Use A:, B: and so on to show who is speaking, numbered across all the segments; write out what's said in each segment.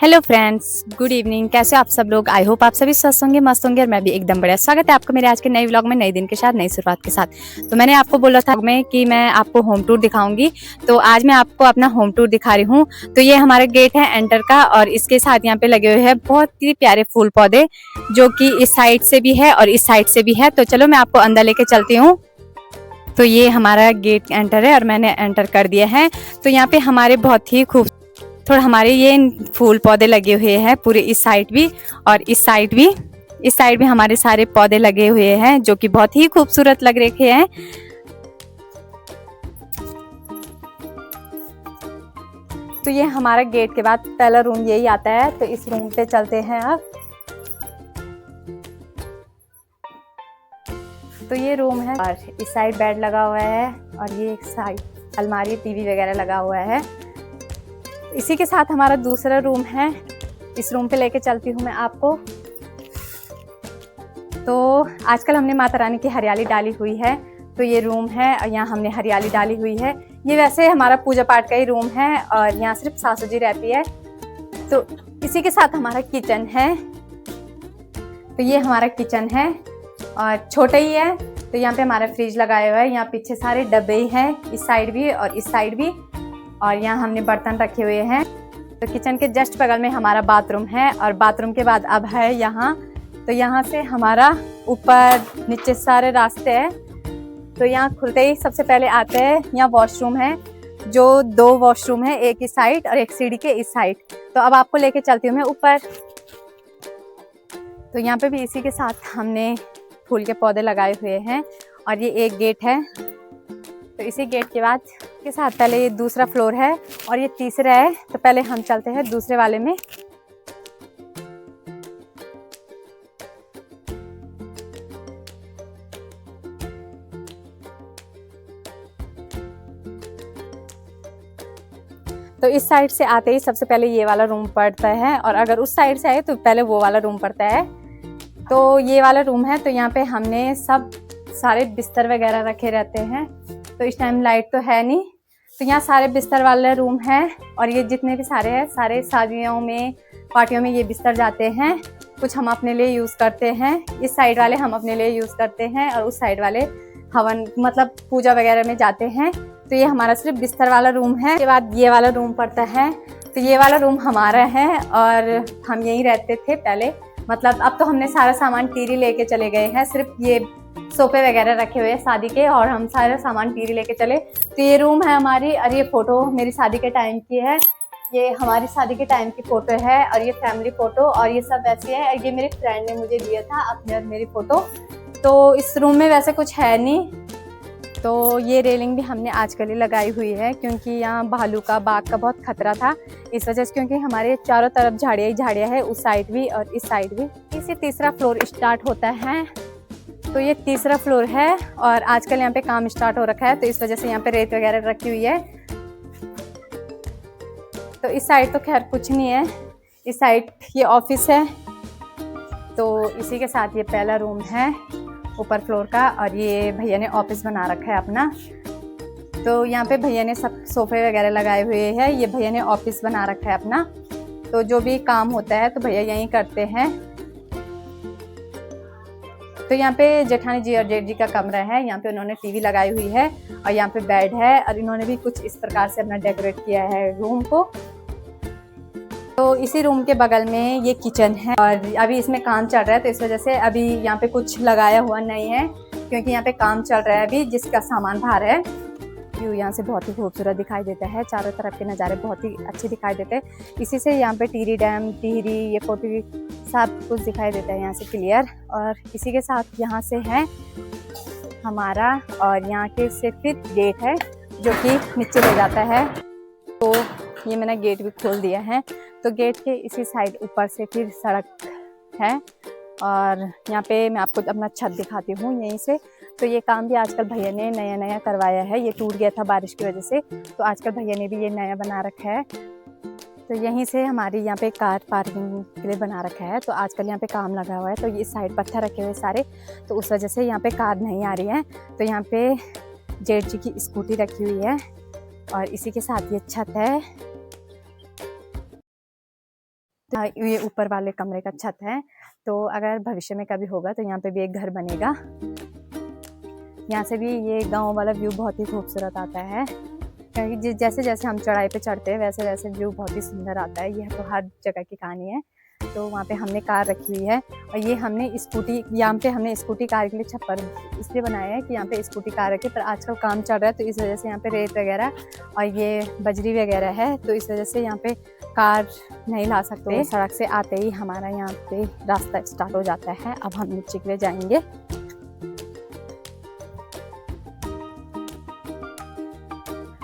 A: Hello friends, good evening. कैसे हो आप सब लोग? आई होप आप सभी स्वस्थ होंगे, मस्त होंगे और मैं भी एकदम बढ़िया। स्वागत है आपका मेरे आज के नए व्लॉग में, नए दिन के साथ, नई शुरुआत के साथ। तो मैंने आपको बोला था कि मैं आपको होम टूर दिखाऊंगी, तो आज मैं आपको अपना होम टूर दिखा रही हूँ। तो ये हमारा गेट है एंटर का और इसके साथ यहाँ पे लगे हुए हैं बहुत ही प्यारे फूल पौधे, जो कि इस साइड से भी है और इस साइड से भी है। तो चलो मैं आपको अंदर लेके चलती हूँ। तो ये हमारा गेट एंटर है और मैंने एंटर कर दिया है। तो यहाँ पे हमारे बहुत ही खूब थोड़ा हमारे ये फूल पौधे लगे हुए हैं पूरे इस साइड भी और इस साइड भी। इस साइड भी हमारे सारे पौधे लगे हुए हैं जो कि बहुत ही खूबसूरत लग रहे हैं। तो ये हमारा गेट के बाद पहला रूम यही आता है। तो इस रूम पे चलते हैं अब। तो ये रूम है और इस साइड बेड लगा हुआ है और ये एक साइड अलमारी, टीवी वगैरह लगा हुआ है। इसी के साथ हमारा दूसरा रूम है। इस रूम पे लेके चलती हूँ मैं आपको। तो आजकल हमने माता रानी की हरियाली डाली हुई है। तो ये रूम है और यहाँ हमने हरियाली डाली हुई है। ये वैसे हमारा पूजा पाठ का ही रूम है और यहाँ सिर्फ सासू जी रहती है। तो इसी के साथ हमारा किचन है। तो ये हमारा किचन है और छोटा ही है। तो यहाँ पे हमारा फ्रिज लगाया हुआ है। यहाँ पीछे सारे डब्बे ही हैं, इस साइड भी और इस साइड भी। और यहाँ हमने बर्तन रखे हुए हैं। तो किचन के जस्ट बगल में हमारा बाथरूम है और बाथरूम के बाद अब है यहाँ। तो यहाँ से हमारा ऊपर नीचे सारे रास्ते हैं। तो यहाँ खुलते ही सबसे पहले आते हैं, यहाँ वॉशरूम है, जो 2 वॉशरूम है, एक इस साइड और एक सीढ़ी के इस साइड। तो अब आपको लेके चलती हूँ मैं ऊपर। तो यहाँ पे भी इसी के साथ हमने फूल के पौधे लगाए हुए हैं और ये एक गेट है। तो इसी गेट के बाद के साथ पहले ये दूसरा फ्लोर है और ये तीसरा है। तो पहले हम चलते हैं दूसरे वाले में। तो इस साइड से आते ही सबसे पहले ये वाला रूम पड़ता है और अगर उस साइड से आए तो पहले वो वाला रूम पड़ता है। तो ये वाला रूम है। तो यहाँ पे हमने सब सारे बिस्तर वगैरह रखे रहते हैं। तो इस टाइम लाइट तो है नहीं। तो यहाँ सारे बिस्तर वाले रूम है और ये जितने भी सारे हैं, सारे शादियों में, पार्टियों में ये बिस्तर जाते हैं। कुछ हम अपने लिए यूज़ करते हैं, इस साइड वाले हम अपने लिए यूज़ करते हैं और उस साइड वाले हवन मतलब पूजा वगैरह में जाते हैं। तो ये हमारा सिर्फ बिस्तर वाला रूम है। उसके बाद ये वाला रूम पड़ता है। तो ये वाला रूम हमारा है और हम यहीं रहते थे पहले। मतलब अब तो हमने सारा सामान टीरी लेके चले गए हैं, सिर्फ ये सोफे वगैरह रखे हुए हैं शादी के और हम सारा सामान टीरी लेके चले। तो ये रूम है हमारी और ये फोटो मेरी शादी के टाइम की है। ये हमारी शादी के टाइम की फोटो है और ये फैमिली फोटो और ये सब वैसे है। ये मेरी फ्रेंड ने मुझे दिया था अपने और मेरी फोटो। तो इस रूम में वैसे कुछ है नहीं। तो ये रेलिंग भी हमने आजकल ही लगाई हुई है क्योंकि यहाँ भालू का, बाघ का बहुत खतरा था, इस वजह से। क्योंकि हमारे चारों तरफ झाड़ियाँ ही झाड़ियाँ है, उस साइड भी और इस साइड भी। इसी तीसरा फ्लोर स्टार्ट होता है। तो ये तीसरा फ्लोर है और आजकल यहाँ पे काम स्टार्ट हो रखा है, तो इस वजह से यहाँ पे रेत वगैरह रखी हुई है। तो इस साइड तो खैर कुछ नहीं है, इस साइड ये ऑफिस है। तो इसी के साथ ये पहला रूम है ऊपर फ्लोर का और ये भैया ने ऑफिस बना रखा है अपना। तो यहाँ पे भैया ने सब सोफे वगैरह लगाए हुए हैं, ये भैया ने ऑफिस बना रखा है अपना। तो जो भी काम होता है तो भैया यहीं करते हैं। तो यहाँ पे जेठानी जी और जेठ जी का कमरा है। यहाँ पे उन्होंने टीवी लगाई हुई है और यहाँ पे बेड है और इन्होंने भी कुछ इस प्रकार से अपना डेकोरेट किया है रूम को। तो इसी रूम के बगल में ये किचन है और अभी इसमें काम चल रहा है, तो इस वजह से अभी यहाँ पे कुछ लगाया हुआ नहीं है क्योंकि यहाँ पे काम चल रहा है अभी, जिसका सामान बाहर है। व्यू यहाँ से बहुत ही खूबसूरत दिखाई देता है, चारों तरफ के नज़ारे बहुत ही अच्छे दिखाई देते हैं। इसी से यहाँ पे टिहरी डैम, टिहरी, ये कोटी सब कुछ दिखाई देता है यहाँ से क्लियर। और इसी के साथ यहाँ से है हमारा और यहाँ के से फिर गेट है जो कि नीचे ले जाता है। तो ये मैंने गेट भी खोल दिया है। तो गेट के इसी साइड ऊपर से फिर सड़क है और यहाँ पे मैं आपको अपना छत दिखाती हूँ यहीं से। तो ये काम भी आजकल भैया ने नया नया करवाया है, ये टूट गया था बारिश की वजह से, तो आजकल भैया ने भी ये नया बना रखा है। तो यहीं से हमारी यहाँ पे कार पार्किंग के लिए बना रखा है। तो आजकल यहाँ पे काम लगा हुआ है, तो ये साइड पत्थर रखे हुए सारे, तो उस वजह से यहाँ पे कार नहीं आ रही है। तो यहाँ पे जेठ जी की स्कूटी रखी हुई है और इसी के साथ ये छत है। ये ऊपर वाले कमरे का छत है, तो अगर भविष्य में कभी होगा तो यहाँ पे भी एक घर बनेगा। यहाँ से भी ये गांव वाला व्यू बहुत ही खूबसूरत आता है, क्योंकि जैसे जैसे हम चढ़ाई पे चढ़ते हैं वैसे वैसे व्यू बहुत ही सुंदर आता है। यह तो हर जगह की कहानी है। तो वहाँ पे हमने कार रखी हुई है, और ये हमने स्कूटी, यहाँ पे हमने स्कूटी कार के लिए छप्पर इसलिए बनाया है कि यहाँ पे स्कूटी कार रखे, पर आजकल काम चल रहा है तो इस वजह से यहाँ पे रेत वगैरह और ये बजरी वगैरह है, तो इस वजह से यहाँ पे कार नहीं ला सकते। सड़क से आते ही हमारा यहाँ पे रास्ता स्टार्ट हो जाता है। अब हम नीचे के लिए जाएंगे।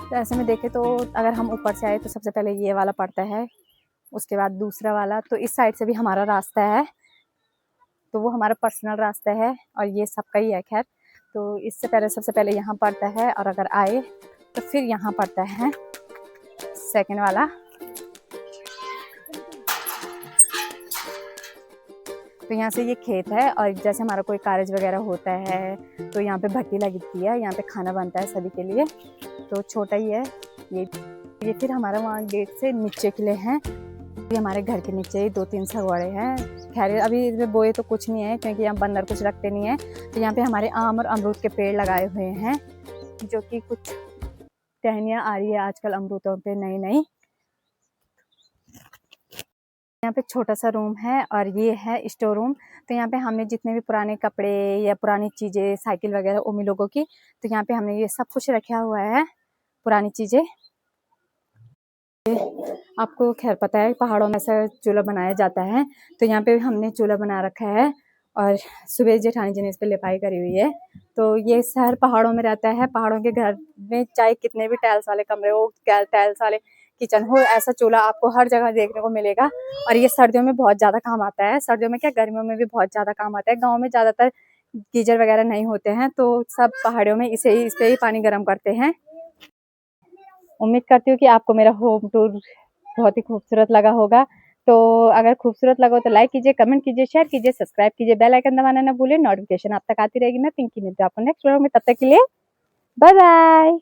A: तो ऐसे में देखें तो अगर हम ऊपर से आए तो सबसे पहले ये वाला पड़ता है, उसके बाद दूसरा वाला। तो इस साइड से भी हमारा रास्ता है, तो वो हमारा पर्सनल रास्ता है और ये सबका ही है खैर। तो इससे पहले सबसे पहले यहाँ पड़ता है, और अगर आए तो फिर यहाँ पड़ता है सेकंड वाला। तो यहाँ से ये खेत है, और जैसे हमारा कोई कारज वगैरह होता है तो यहाँ पे भट्टी लगती है, यहाँ पे खाना बनता है सभी के लिए। तो छोटा ही है ये फिर हमारा वहाँ गेट से नीचे के लिए है। ये हमारे घर के नीचे ही 2-3 सगवाड़े हैं। खैर अभी इसमें बोए तो कुछ नहीं है, क्योंकि यहाँ बंदर कुछ रखते नहीं है। तो यहाँ पे हमारे आम और अमरूद के पेड़ लगाए हुए हैं, जो कि कुछ टहनियाँ आ रही है आजकल अमरूदों पे नई नई। यहाँ पे छोटा सा रूम है, और ये है स्टोर रूम। तो यहाँ पे हमने जितने भी पुराने कपड़े या पुरानी चीज़ें, साइकिल वगैरह उम्मी लोगों की, तो यहाँ पे हमने ये सब कुछ रखा हुआ है, पुरानी चीज़ें। आपको खैर पता है पहाड़ों में ऐसा चूल्हा बनाया जाता है, तो यहाँ पे हमने चूल्हा बना रखा है, और सुबह जेठानी जी ने इस पर लिपाई करी हुई है। तो ये शहर पहाड़ों में रहता है। पहाड़ों के घर में चाहे कितने भी टाइल्स वाले कमरे हो, टाइल्स वाले किचन हो, ऐसा चूल्हा आपको हर जगह देखने को मिलेगा। और ये सर्दियों में बहुत ज़्यादा काम आता है। सर्दियों में क्या, गर्मियों में भी बहुत ज़्यादा काम आता है। गाँव में ज़्यादातर गीजर वगैरह नहीं होते हैं, तो सब पहाड़ियों में इस पे ही पानी गर्म करते हैं। उम्मीद करती हूँ कि आपको मेरा होम टूर बहुत ही खूबसूरत लगा होगा। तो अगर खूबसूरत लगा हो तो लाइक कीजिए, कमेंट कीजिए, शेयर कीजिए, सब्सक्राइब कीजिए, बेल आइकन दबाना ना भूलिए। नोटिफिकेशन आप तक आती रहेगी। मैं पिंकी मिलती हूँ आपको नेक्स्ट वीडियो में, तब तक के लिए बाय बाय।